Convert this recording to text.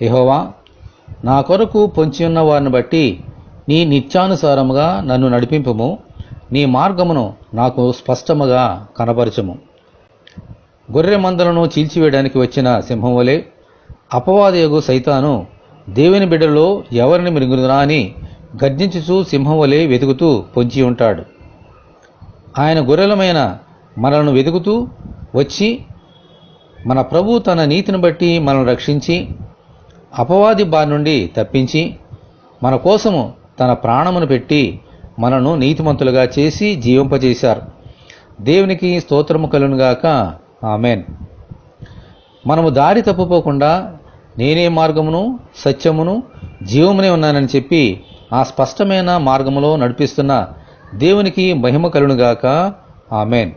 యెహోవా, నా కొరకు పొంచియున్న వారిని బట్టి నీ నిత్యానుసారముగా నన్ను నడిపింపుము. నీ మార్గమును నాకు స్పష్టముగా కనపరచుము. గొర్రె మందలను చీల్చివేయడానికి వచ్చిన సింహం వలె అపవాదియగు సైతాను దేవుని బిడ్డలో ఎవరిని మృంగుదునా అని గర్జించుచూ సింహం వలె వెతుకుతూ పొంచి ఉంటాడు. ఆయన గొర్రెలమైన మనలను వెతుకుతూ వచ్చి మన ప్రభు తన నీతిని బట్టి మనల్ని రక్షించి అపవాది బారి నుండి తప్పించి మన కోసము తన ప్రాణమును పెట్టి మనను నీతిమంతులుగా చేసి జీవింపజేశారు. దేవునికి స్తోత్రము కలుగునుగాక. ఆమెన్. మనము దారి తప్పుపోకుండా నేనే మార్గమును సత్యమును జీవమునే ఉన్నానని చెప్పి ఆ స్పష్టమైన మార్గములో నడిపిస్తున్న దేవునికి మహిమ కలుగునుగాక. ఆమెన్.